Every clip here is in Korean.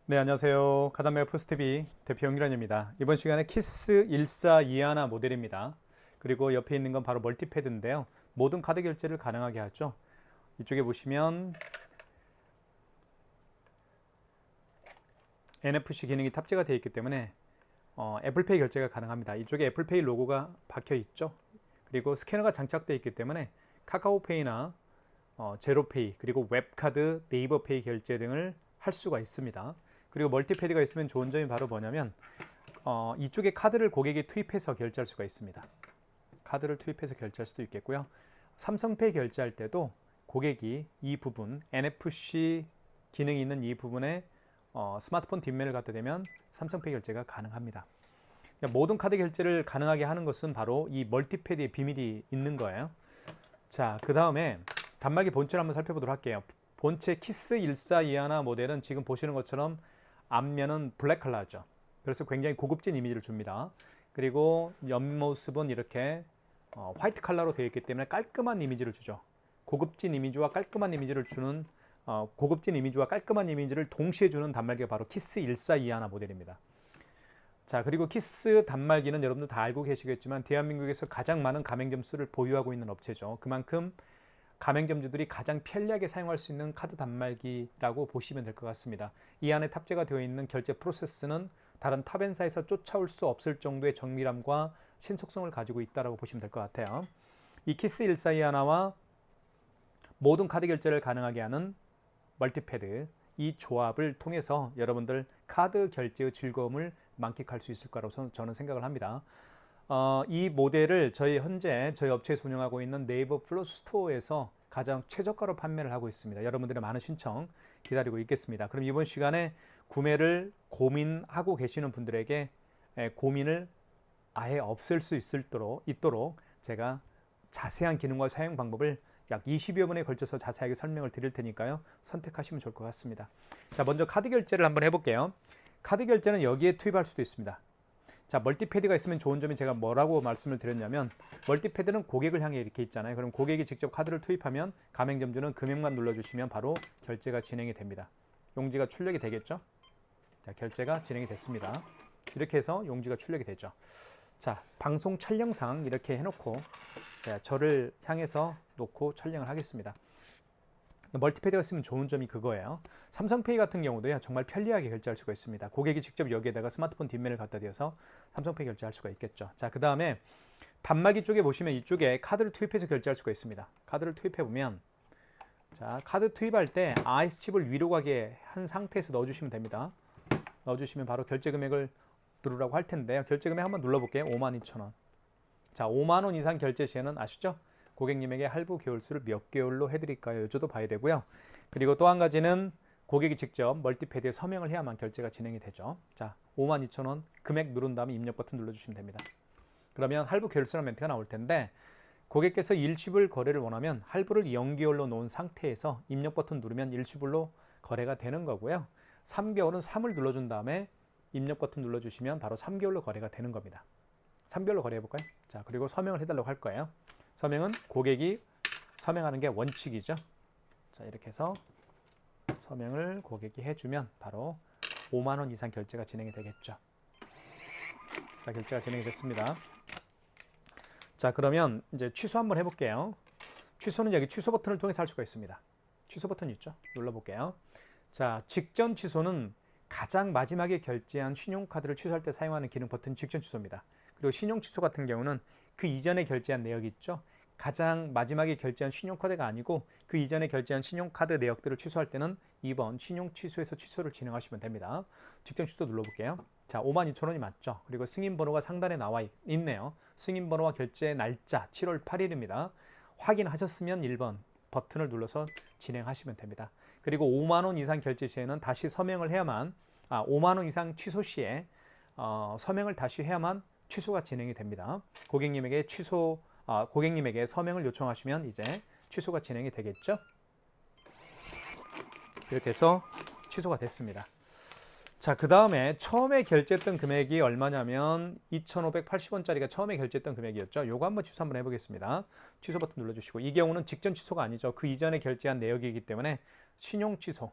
네, 안녕하세요. 카단메어 포스트비 대표 영일환입니다. 이번 시간에 키스 1421 모델입니다. 그리고 옆에 있는 건 바로 멀티패드인데요. 모든 카드 결제를 가능하게 하죠. 이쪽에 보시면 NFC 기능이 탑재가 되어 있기 때문에 애플페이 결제가 가능합니다. 이쪽에 애플페이 로고가 박혀 있죠. 그리고 스캐너가 장착되어 있기 때문에 카카오페이나 제로페이, 그리고 웹카드, 네이버페이 결제 등을 할 수가 있습니다. 그리고 멀티패드가 있으면 좋은 점이 바로 뭐냐면 이쪽에 카드를 고객이 투입해서 결제할 수가 있습니다. 카드를 투입해서 결제할 수도 있겠고요. 삼성페이 결제할 때도 고객이 이 부분, NFC 기능이 있는 이 부분에 스마트폰 뒷면을 갖다 대면 삼성페이 결제가 가능합니다. 모든 카드 결제를 가능하게 하는 것은 바로 이 멀티패드의 비밀이 있는 거예요. 자, 그 다음에 단말기 본체를 한번 살펴보도록 할게요. 본체 키스 1421 모델은 지금 보시는 것처럼 앞면은 블랙 컬러죠. 그래서 굉장히 고급진 이미지를 줍니다. 그리고 옆모습은 이렇게 화이트 컬러로 되어 있기 때문에 깔끔한 이미지를 주죠. 고급진 이미지와 깔끔한 이미지를 주는 고급진 이미지와 깔끔한 이미지를 동시에 주는 단말기가 바로 키스 1421 모델입니다. 자, 그리고 키스 단말기는 여러분들 다 알고 계시겠지만 대한민국에서 가장 많은 가맹점 수를 보유하고 있는 업체죠. 그만큼 가맹점주들이 가장 편리하게 사용할 수 있는 카드 단말기라고 보시면 될 것 같습니다. 이 안에 탑재가 되어 있는 결제 프로세스는 다른 탑엔사에서 쫓아올 수 없을 정도의 정밀함과 신속성을 가지고 있다고 보시면 될 것 같아요. 이 키스 1421와 모든 카드 결제를 가능하게 하는 멀티패드, 이 조합을 통해서 여러분들 카드 결제의 즐거움을 만끽할 수 있을 거라고 저는 생각을 합니다. 이 모델을 현재 저희 업체에서 운영하고 있는 네이버 플러스 스토어에서 가장 최저가로 판매를 하고 있습니다. 여러분들의 많은 신청 기다리고 있겠습니다. 그럼 이번 시간에 구매를 고민하고 계시는 분들에게 고민을 아예 없앨 수 있도록 제가 자세한 기능과 사용 방법을 약 20여 분에 걸쳐서 자세하게 설명을 드릴 테니까요. 선택하시면 좋을 것 같습니다. 자, 먼저 카드 결제를 한번 해볼게요. 카드 결제는 여기에 투입할 수도 있습니다. 자, 멀티패드가 있으면 좋은 점이 제가 뭐라고 말씀을 드렸냐면 멀티패드는 고객을 향해 이렇게 있잖아요. 그럼 고객이 직접 카드를 투입하면 가맹점주는 금액만 눌러주시면 바로 결제가 진행이 됩니다. 용지가 출력이 되겠죠? 자, 결제가 진행이 됐습니다. 이렇게 해서 용지가 출력이 되죠. 자, 방송 촬영상 이렇게 해놓고 저를 향해서 놓고 촬영을 하겠습니다. 멀티패드가 있으면 좋은 점이 그거예요. 삼성페이 같은 경우도요, 정말 편리하게 결제할 수가 있습니다. 고객이 직접 여기에다가 스마트폰 뒷면을 갖다 대어서 삼성페이 결제할 수가 있겠죠. 자, 그 다음에 단말기 쪽에 보시면 이쪽에 카드를 투입해서 결제할 수가 있습니다. 카드를 투입해 보면, 자, 카드 투입할 때 아이스 칩을 위로 가게 한 상태에서 넣어주시면 됩니다. 넣어주시면 바로 결제 금액을 누르라고 할 텐데요. 결제 금액 한번 눌러볼게요. 52,000원. 자, 5만 원 이상 결제 시에는 아시죠? 고객님에게 할부 개월수를 몇 개월로 해드릴까요? 여쭤도 봐야 되고요. 그리고 또 한 가지는 고객이 직접 멀티패드에 서명을 해야만 결제가 진행이 되죠. 자, 52,000원 금액 누른 다음에 입력 버튼 눌러주시면 됩니다. 그러면 할부 개월수라는 멘트가 나올 텐데 고객께서 일시불 거래를 원하면 할부를 0개월로 놓은 상태에서 입력 버튼 누르면 일시불로 거래가 되는 거고요. 3개월은 3을 눌러준 다음에 입력 버튼 눌러주시면 바로 3개월로 거래가 되는 겁니다. 3개월로 거래해볼까요? 자, 그리고 서명을 해달라고 할 거예요. 서명은 고객이 서명하는 게 원칙이죠. 자, 이렇게 해서 서명을 고객이 해주면 바로 5만 원 이상 결제가 진행이 되겠죠. 자, 결제가 진행이 됐습니다. 자, 그러면 이제 취소 한번 해볼게요. 취소는 여기 취소 버튼을 통해서 할 수가 있습니다. 취소 버튼 있죠? 눌러볼게요. 자, 직전 취소는 가장 마지막에 결제한 신용카드를 취소할 때 사용하는 기능 버튼 직전 취소입니다. 그리고 신용 취소 같은 경우는 그 이전에 결제한 내역이 있죠. 가장 마지막에 결제한 신용카드가 아니고 그 이전에 결제한 신용카드 내역들을 취소할 때는 2번 신용 취소에서 취소를 진행하시면 됩니다. 직전 취소 눌러볼게요. 자, 52,000원이 맞죠. 그리고 승인 번호가 상단에 나와 있네요. 승인 번호와 결제 날짜 7월 8일입니다. 확인하셨으면 1번 버튼을 눌러서 진행하시면 됩니다. 그리고 5만 원 이상 결제 시에는 다시 서명을 해야만 5만 원 이상 취소 시에 서명을 다시 해야만 취소가 진행이 됩니다. 고객님에게 서명을 요청하시면 이제 취소가 진행이 되겠죠. 이렇게 해서 취소가 됐습니다. 자, 그 다음에 처음에 결제했던 금액이 얼마냐면 2,580원짜리가 처음에 결제했던 금액이었죠. 요거 한번 취소 한번 해보겠습니다. 취소 버튼 눌러주시고, 이 경우는 직전 취소가 아니죠. 그 이전에 결제한 내역이기 때문에 신용 취소,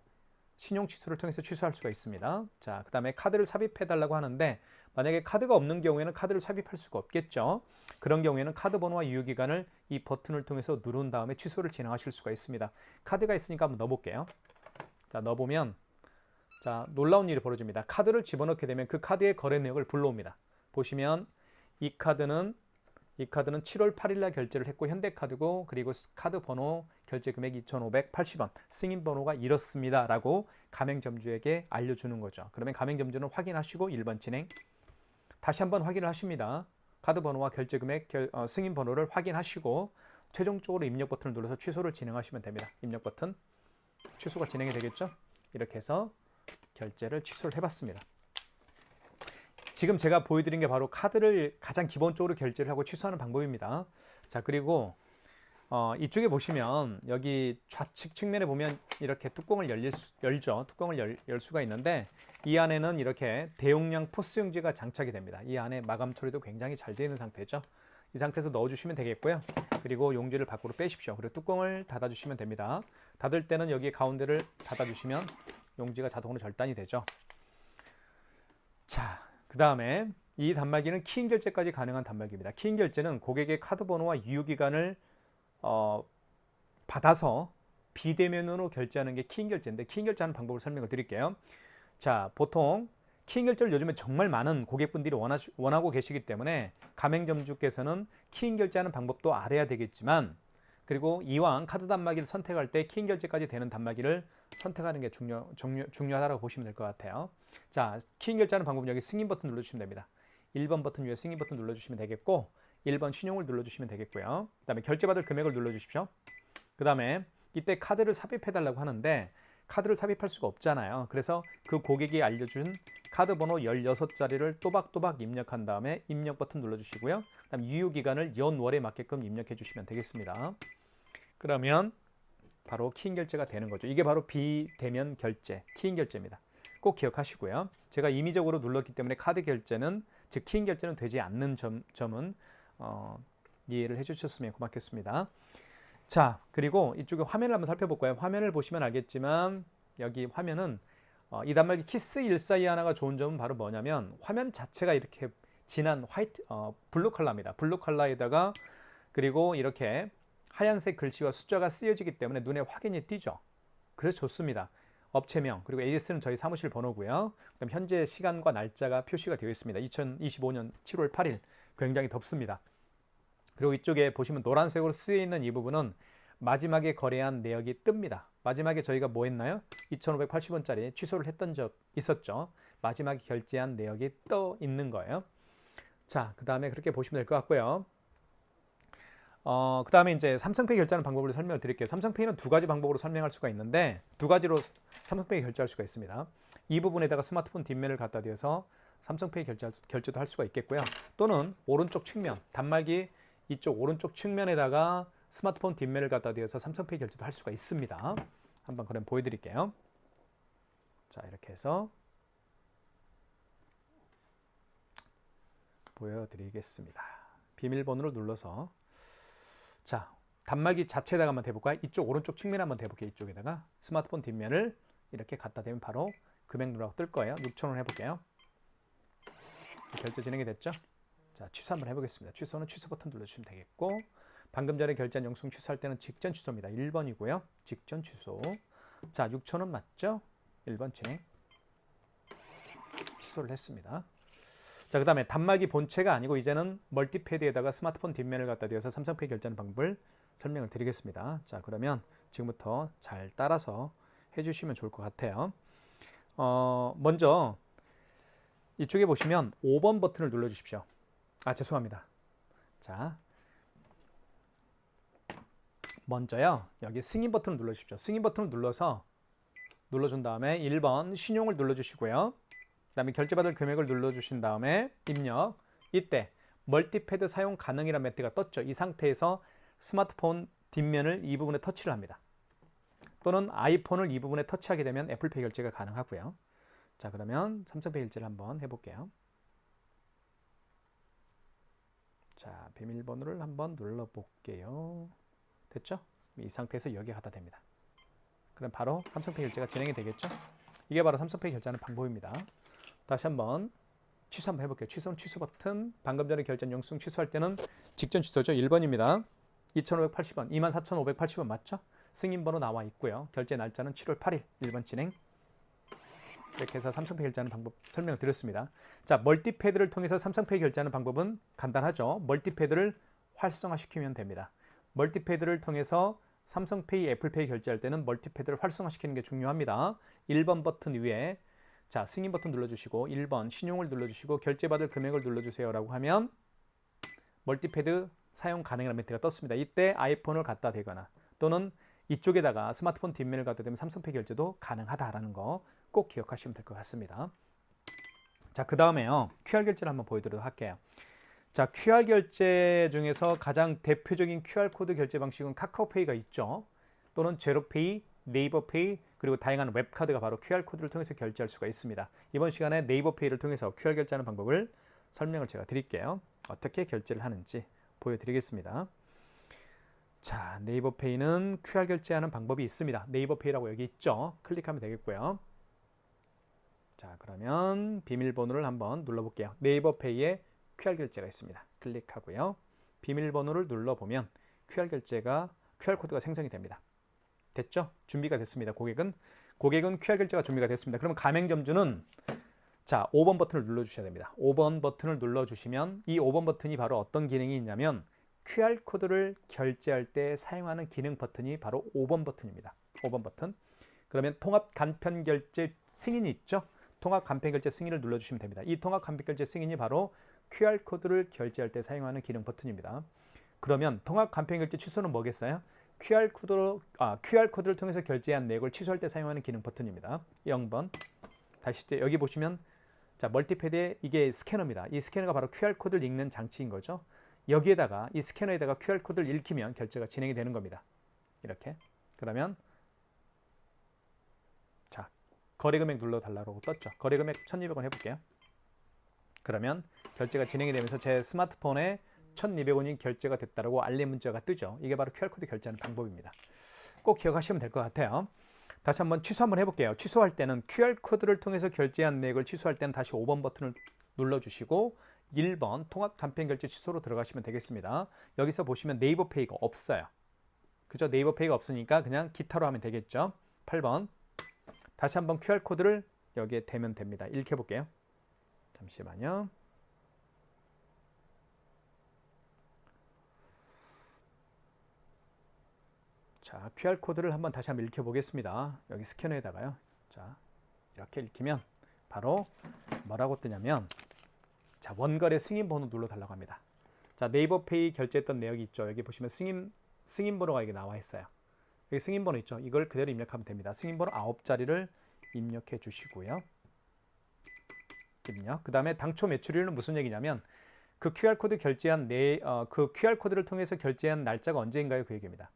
신용 취소를 통해서 취소할 수가 있습니다. 자, 그 다음에 카드를 삽입해달라고 하는데 만약에 카드가 없는 경우에는 카드를 삽입할 수가 없겠죠. 그런 경우에는 카드 번호와 유효기간을 이 버튼을 통해서 누른 다음에 취소를 진행하실 수가 있습니다. 카드가 있으니까 한번 넣어볼게요. 자, 넣어보면 자, 놀라운 일이 벌어집니다. 카드를 집어넣게 되면 그 카드의 거래 내역을 불러옵니다. 보시면 이 카드는 7월 8일 날 결제를 했고 현대카드고 그리고 카드 번호 결제 금액 2,580원 승인 번호가 이렇습니다 라고 가맹점주에게 알려주는 거죠. 그러면 가맹점주는 확인하시고 1번 진행 다시 한번 확인을 하십니다. 카드 번호와 결제 금액 승인 번호를 확인하시고 최종적으로 입력 버튼을 눌러서 취소를 진행하시면 됩니다. 입력 버튼 취소가 진행이 되겠죠. 이렇게 해서 결제를 취소를 해봤습니다. 지금 제가 보여드린 게 바로 카드를 가장 기본적으로 결제를 하고 취소하는 방법입니다. 자, 그리고 이쪽에 보시면 여기 좌측 측면에 보면 이렇게 뚜껑을 열죠. 뚜껑을 열 수가 있는데 이 안에는 이렇게 대용량 포스용지가 장착이 됩니다. 이 안에 마감 처리도 굉장히 잘 되어 있는 상태죠. 이 상태에서 넣어주시면 되겠고요. 그리고 용지를 밖으로 빼십시오. 그리고 뚜껑을 닫아주시면 됩니다. 닫을 때는 여기 가운데를 닫아주시면 용지가 자동으로 절단이 되죠. 자, 그 다음에 이 단말기는 키인 결제까지 가능한 단말기입니다. 키인 결제는 고객의 카드 번호와 유효기간을 받아서 비대면으로 결제하는 게 키인 결제인데 키인 결제하는 방법을 설명을 드릴게요. 자, 보통 키인 결제를 요즘에 정말 많은 고객분들이 원하고 계시기 때문에 가맹점주께서는 키인 결제하는 방법도 알아야 되겠지만 그리고 이왕 카드 단말기를 선택할 때 키인 결제까지 되는 단말기를 선택하는 게 중요하다고 보시면 될 것 같아요. 자, 키인 결제하는 방법은 여기 승인 버튼 눌러주시면 됩니다. 1번 버튼 위에 승인 버튼 눌러주시면 되겠고 1번 신용을 눌러주시면 되겠고요. 그 다음에 결제받을 금액을 눌러주십시오. 그 다음에 이때 카드를 삽입해달라고 하는데 카드를 삽입할 수가 없잖아요. 그래서 그 고객이 알려준 카드 번호 16자리를 또박또박 입력한 다음에 입력 버튼 눌러주시고요. 그 다음 유효기간을 연월에 맞게끔 입력해 주시면 되겠습니다. 그러면 바로 키인 결제가 되는 거죠. 이게 바로 비대면 결제, 키인 결제입니다. 꼭 기억하시고요. 제가 임의적으로 눌렀기 때문에 카드 결제는, 즉 키인 결제는 되지 않는 점은 이해를 해주셨으면 고맙겠습니다. 자, 그리고 이쪽에 화면을 한번 살펴볼까요? 화면을 보시면 알겠지만 여기 화면은 이 단말기 키스 1421가 좋은 점은 바로 뭐냐면 화면 자체가 이렇게 진한 블루 컬러입니다. 블루 컬러에다가 그리고 이렇게 하얀색 글씨와 숫자가 쓰여지기 때문에 눈에 확연히 띄죠. 그래서 좋습니다. 업체명 그리고 AS는 저희 사무실 번호고요. 그다음 현재 시간과 날짜가 표시가 되어 있습니다. 2025년 7월 8일 굉장히 덥습니다. 그리고 이쪽에 보시면 노란색으로 쓰여 있는 이 부분은 마지막에 거래한 내역이 뜹니다. 마지막에 저희가 뭐 했나요? 2,580원짜리 취소를 했던 적 있었죠. 마지막에 결제한 내역이 떠 있는 거예요. 자, 그 다음에 그렇게 보시면 될 것 같고요. 그 다음에 이제 삼성페이 결제하는 방법을 설명을 드릴게요. 삼성페이는 두 가지 방법으로 설명할 수가 있는데 두 가지로 삼성페이 결제할 수가 있습니다. 이 부분에다가 스마트폰 뒷면을 갖다 대서 삼성페이 결제도 할 수가 있겠고요. 또는 오른쪽 측면, 단말기 이쪽 오른쪽 측면에다가 스마트폰 뒷면을 갖다 대서 삼성페이 결제도 할 수가 있습니다. 한번 그럼 보여드릴게요. 자, 이렇게 해서 보여드리겠습니다. 비밀번호를 눌러서 자, 단말기 자체에다가 한번 대볼까요? 이쪽 오른쪽 측면에 한번 대볼게요. 이쪽에다가 스마트폰 뒷면을 이렇게 갖다 대면 바로 금액 누르라고 뜰 거예요. 6,000원 해볼게요. 결제 진행이 됐죠? 자, 취소 한번 해보겠습니다. 취소는 취소 버튼 눌러주시면 되겠고 방금 전에 결제한 영수증 취소할 때는 직전 취소입니다. 1번이고요. 직전 취소. 자, 6,000원 맞죠? 1번 진행. 취소를 했습니다. 자, 그 다음에 단말기 본체가 아니고 이제는 멀티패드에다가 스마트폰 뒷면을 갖다 대어서 삼성페이 결제하는 방법을 설명을 드리겠습니다. 자, 그러면 지금부터 잘 따라서 해주시면 좋을 것 같아요. 먼저 이쪽에 보시면 5번 버튼을 눌러주십시오. 죄송합니다. 자, 먼저요. 여기 승인 버튼을 눌러주십시오. 승인 버튼을 눌러준 다음에 1번 신용을 눌러주시고요. 그 다음에 결제받을 금액을 눌러주신 다음에 입력. 이때 멀티패드 사용 가능이라는 매트가 떴죠. 이 상태에서 스마트폰 뒷면을 이 부분에 터치를 합니다. 또는 아이폰을 이 부분에 터치하게 되면 애플페이 결제가 가능하고요. 자, 그러면 삼성페이 결제를 한번 해볼게요. 자, 비밀번호를 한번 눌러볼게요. 됐죠? 이 상태에서 여기에 갖다 댑니다. 그럼 바로 삼성페이 결제가 진행이 되겠죠? 이게 바로 삼성페이 결제하는 방법입니다. 다시 한번 취소 한번 해볼게요. 취소는 취소 버튼. 방금 전에 결제한 영수증 취소할 때는 직전 취소죠. 1번입니다. 2,580원, 24,580원 맞죠? 승인번호 나와 있고요. 결제 날짜는 7월 8일 1번 진행. 이렇게 해서 삼성페이 결제하는 방법 설명을 드렸습니다. 자, 멀티패드를 통해서 삼성페이 결제하는 방법은 간단하죠. 멀티패드를 활성화시키면 됩니다. 멀티패드를 통해서 삼성페이, 애플페이 결제할 때는 멀티패드를 활성화시키는 게 중요합니다. 1번 버튼 위에 자, 승인 버튼 눌러주시고 1번 신용을 눌러주시고 결제받을 금액을 눌러주세요 라고 하면 멀티패드 사용 가능한 멘트가 떴습니다. 이때 아이폰을 갖다 대거나 또는 이쪽에다가 스마트폰 뒷면을 갖다 대면 삼성페이 결제도 가능하다라는 거 꼭 기억하시면 될 것 같습니다. 자, 그 다음에요. QR 결제를 한번 보여드리도록 할게요. 자, QR 결제 중에서 가장 대표적인 QR코드 결제 방식은 카카오페이가 있죠. 또는 제로페이, 네이버페이, 그리고 다양한 웹카드가 바로 QR코드를 통해서 결제할 수가 있습니다. 이번 시간에 네이버페이를 통해서 QR 결제하는 방법을 설명을 제가 드릴게요. 어떻게 결제를 하는지 보여드리겠습니다. 자, 네이버페이는 QR 결제하는 방법이 있습니다. 네이버페이라고 여기 있죠. 클릭하면 되겠고요. 자, 그러면 비밀번호를 한번 눌러볼게요. 네이버페이에 QR 결제가 있습니다. 클릭하고요. 비밀번호를 눌러보면 QR코드가 생성이 됩니다. 됐죠? 준비가 됐습니다. 고객은 QR 결제가 준비가 됐습니다. 그러면 가맹점주는 자, 5번 버튼을 눌러주셔야 됩니다. 5번 버튼을 눌러주시면 이 5번 버튼이 바로 어떤 기능이 있냐면 QR코드를 결제할 때 사용하는 기능 버튼이 바로 5번 버튼입니다. 5번 버튼. 그러면 통합 간편 결제 승인이 있죠? 통합 간편 결제 승인을 눌러주시면 됩니다. 이 통합 간편 결제 승인이 바로 QR코드를 결제할 때 사용하는 기능 버튼입니다. 그러면 통합 간편 결제 취소는 뭐겠어요? QR코드를 통해서 결제한 내역을 취소할 때 사용하는 기능 버튼입니다. 0번. 다시 여기 보시면 자, 멀티패드에 이게 스캐너입니다. 이 스캐너가 바로 QR코드를 읽는 장치인 거죠. 여기에다가 이 스캐너에다가 QR코드를 읽히면 결제가 진행이 되는 겁니다. 이렇게. 그러면 자, 거래금액 눌러달라고 떴죠. 거래금액 1,200원 해볼게요. 그러면 결제가 진행이 되면서 제 스마트폰에 1,200원이 결제가 됐다고 알림 문자가 뜨죠. 이게 바로 QR코드 결제하는 방법입니다. 꼭 기억하시면 될 것 같아요. 다시 한번 취소 한번 해볼게요. 취소할 때는 QR코드를 통해서 결제한 내역을 취소할 때는 다시 5번 버튼을 눌러주시고 1번 통합 간편 결제 취소로 들어가시면 되겠습니다. 여기서 보시면 네이버페이가 없어요. 그죠? 네이버페이가 없으니까 그냥 기타로 하면 되겠죠. 8번 다시 한번 QR코드를 여기에 대면 됩니다. 읽혀볼게요. 잠시만요. 자, QR코드를 다시 한번 읽혀보겠습니다. 여기 스캐너에다가요. 자, 이렇게 읽히면 바로 뭐라고 뜨냐면 자, 원거래 승인 번호 눌러달라고 합니다. 자, 네이버페이 결제했던 내역이 있죠. 여기 보시면 승인 번호가 여기 나와 있어요. 여기 승인 번호 있죠. 이걸 그대로 입력하면 됩니다. 승인 번호 9자리를 입력해 주시고요. 입력. 그 다음에 당초 매출일은 무슨 얘기냐면 그 QR코드 결제한 그 QR코드를 통해서 결제한 날짜가 언제인가요? 그 얘기입니다.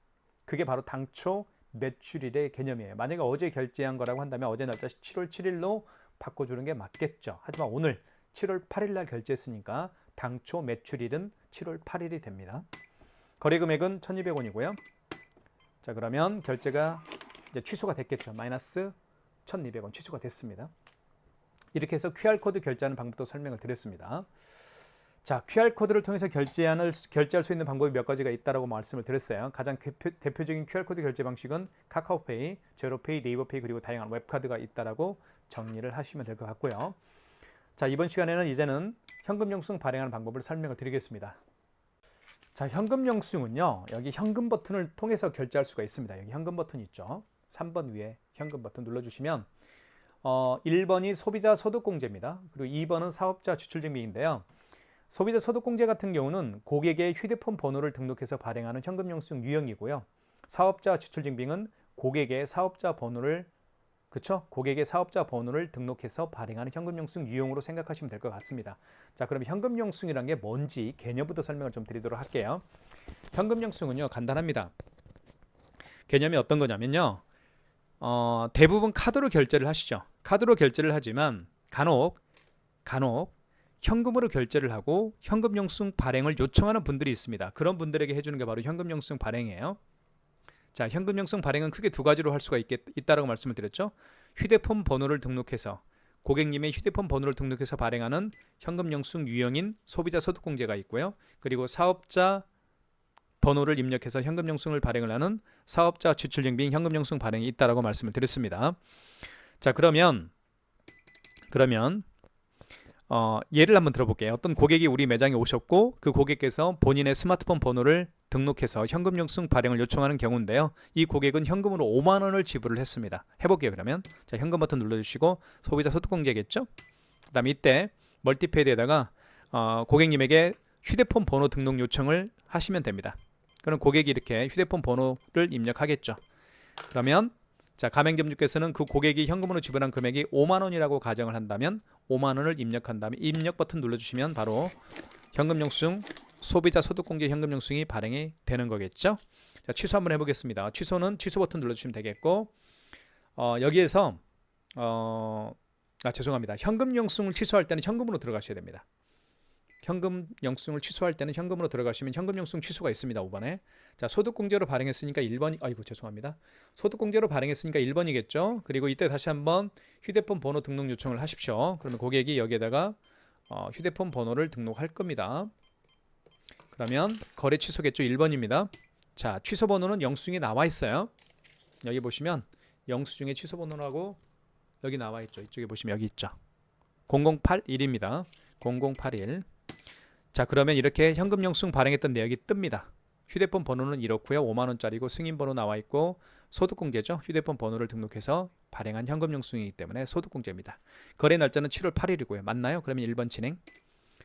그게 바로 당초 매출일의 개념이에요. 만약에 어제 결제한 거라고 한다면 어제 날짜 7월 7일로 바꿔주는 게 맞겠죠. 하지만 오늘 7월 8일 날 결제했으니까 당초 매출일은 7월 8일이 됩니다. 거래 금액은 1,200원이고요. 자, 그러면 결제가 이제 취소가 됐겠죠. 마이너스 1,200원 취소가 됐습니다. 이렇게 해서 QR코드 결제하는 방법도 설명을 드렸습니다. 자, QR코드를 통해서 결제할 수 있는 방법이 몇 가지가 있다고 말씀을 드렸어요. 가장 대표적인 QR코드 결제 방식은 카카오페이, 제로페이, 네이버페이 그리고 다양한 웹카드가 있다고 정리를 하시면 될 것 같고요. 자, 이번 시간에는 이제는 현금 영수증 발행하는 방법을 설명을 드리겠습니다. 자, 현금 영수증은요. 여기 현금 버튼을 통해서 결제할 수가 있습니다. 여기 현금 버튼 있죠. 3번 위에 현금 버튼 눌러주시면 1번이 소비자 소득공제입니다. 그리고 2번은 사업자 지출증빙인데요. 소비자 소득공제 같은 경우는 고객의 휴대폰 번호를 등록해서 발행하는 현금 영수증 유형이고요. 사업자 지출증빙은 고객의 사업자 번호를 등록해서 발행하는 현금 영수증 유형으로 생각하시면 될 것 같습니다. 자, 그럼 현금 영수증이란 게 뭔지 개념부터 설명을 좀 드리도록 할게요. 현금 영수증은요, 간단합니다. 개념이 어떤 거냐면요. 대부분 카드로 결제를 하시죠. 카드로 결제를 하지만 간혹 현금으로 결제를 하고 현금 영수증 발행을 요청하는 분들이 있습니다. 그런 분들에게 해주는 게 바로 현금 영수증 발행이에요. 자, 현금 영수증 발행은 크게 두 가지로 할 수가 있다라고 말씀을 드렸죠. 휴대폰 번호를 등록해서 고객님의 휴대폰 번호를 등록해서 발행하는 현금 영수증 유형인 소비자 소득공제가 있고요. 그리고 사업자 번호를 입력해서 현금 영수증을 발행을 하는 사업자 지출 증빙 현금 영수증 발행이 있다라고 말씀을 드렸습니다. 자, 그러면 예를 한번 들어볼게요. 어떤 고객이 우리 매장에 오셨고 그 고객께서 본인의 스마트폰 번호를 등록해서 현금 영수증 발행을 요청하는 경우인데요. 이 고객은 현금으로 5만 원을 지불을 했습니다. 해볼게요. 그러면 자, 현금 버튼 눌러주시고 소비자 소득공제겠죠. 그 다음에 이때 멀티패드에다가 고객님에게 휴대폰 번호 등록 요청을 하시면 됩니다. 그럼 고객이 이렇게 휴대폰 번호를 입력하겠죠. 그러면 자, 가맹점주께서는 그 고객이 현금으로 지불한 금액이 5만 원이라고 가정을 한다면 5만 원을 입력한 다음에 입력 버튼 눌러주시면 바로 현금 영수증 소비자 소득공제 현금 영수증이 발행이 되는 거겠죠. 자, 취소 한번 해보겠습니다. 취소는 취소 버튼 눌러주시면 되겠고 여기에서 죄송합니다. 현금 영수증을 취소할 때는 현금으로 들어가셔야 됩니다. 현금 영수증을 취소할 때는 현금으로 들어가시면 현금 영수증 취소가 있습니다. 5번에. 자, 소득공제로 발행했으니까 1번, 아이고 죄송합니다. 소득공제로 발행했으니까 1번이겠죠. 그리고 이때 다시 한번 휴대폰 번호 등록 요청을 하십시오. 그러면 고객이 여기에다가 휴대폰 번호를 등록할 겁니다. 그러면 거래 취소겠죠. 1번입니다. 자, 취소 번호는 영수증에 나와 있어요. 여기 보시면 영수증의 취소 번호라고 여기 나와 있죠. 이쪽에 보시면 여기 있죠. 0081입니다. 0081. 자, 그러면 이렇게 현금 영수증 발행했던 내역이 뜹니다. 휴대폰 번호는 이렇고요. 5만 원짜리고 승인 번호 나와 있고 소득공제죠. 휴대폰 번호를 등록해서 발행한 현금 영수증이기 때문에 소득공제입니다. 거래 날짜는 7월 8일이고요. 맞나요? 그러면 1번 진행.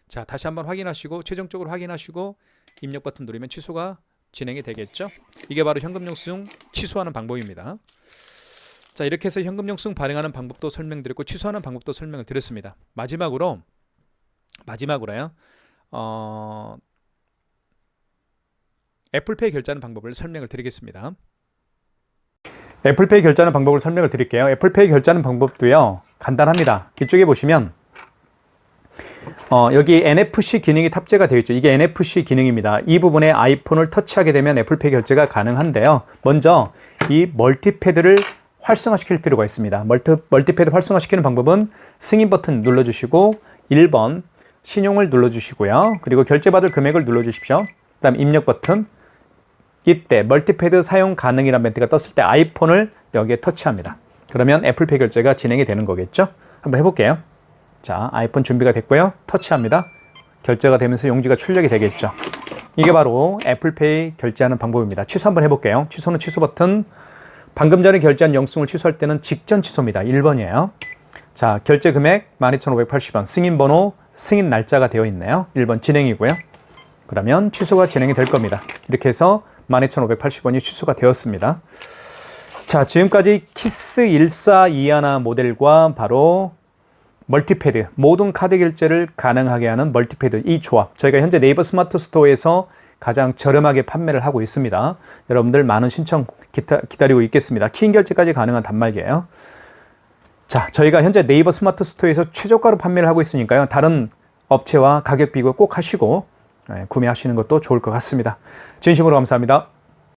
자, 다시 한번 확인하시고 최종적으로 확인하시고 입력 버튼 누르면 취소가 진행이 되겠죠. 이게 바로 현금 영수증 취소하는 방법입니다. 자, 이렇게 해서 현금 영수증 발행하는 방법도 설명드렸고 취소하는 방법도 설명을 드렸습니다. 마지막으로요. 애플페이 결제하는 방법을 설명을 드리겠습니다. 애플페이 결제하는 방법을 설명을 드릴게요. 애플페이 결제하는 방법도요. 간단합니다. 이쪽에 보시면 여기 NFC 기능이 탑재가 되어 있죠. 이게 NFC 기능입니다. 이 부분에 아이폰을 터치하게 되면 애플페이 결제가 가능한데요. 먼저 이 멀티패드를 활성화시킬 필요가 있습니다. 멀티패드 활성화시키는 방법은 승인 버튼 눌러주시고 1번 신용을 눌러주시고요. 그리고 결제받을 금액을 눌러주십시오. 그 다음 입력 버튼. 이때 멀티패드 사용 가능이라는 멘트가 떴을 때 아이폰을 여기에 터치합니다. 그러면 애플페이 결제가 진행이 되는 거겠죠. 한번 해볼게요. 자, 아이폰 준비가 됐고요. 터치합니다. 결제가 되면서 용지가 출력이 되겠죠. 이게 바로 애플페이 결제하는 방법입니다. 취소 한번 해볼게요. 취소는 취소 버튼. 방금 전에 결제한 영수증을 취소할 때는 직전 취소입니다. 1번이에요. 자, 결제 금액 12,580원. 승인 번호, 승인 날짜가 되어 있네요. 1번 진행이고요. 그러면 취소가 진행이 될 겁니다. 이렇게 해서 12,580원이 취소가 되었습니다. 자, 지금까지 키스 1421 모델과 바로 멀티패드, 모든 카드 결제를 가능하게 하는 멀티패드 이 조합, 저희가 현재 네이버 스마트 스토어에서 가장 저렴하게 판매를 하고 있습니다. 여러분들 많은 신청 기다리고 있겠습니다. 키인 결제까지 가능한 단말기예요. 자, 저희가 현재 네이버 스마트 스토어에서 최저가로 판매를 하고 있으니까요. 다른 업체와 가격 비교 꼭 하시고 구매하시는 것도 좋을 것 같습니다. 진심으로 감사합니다.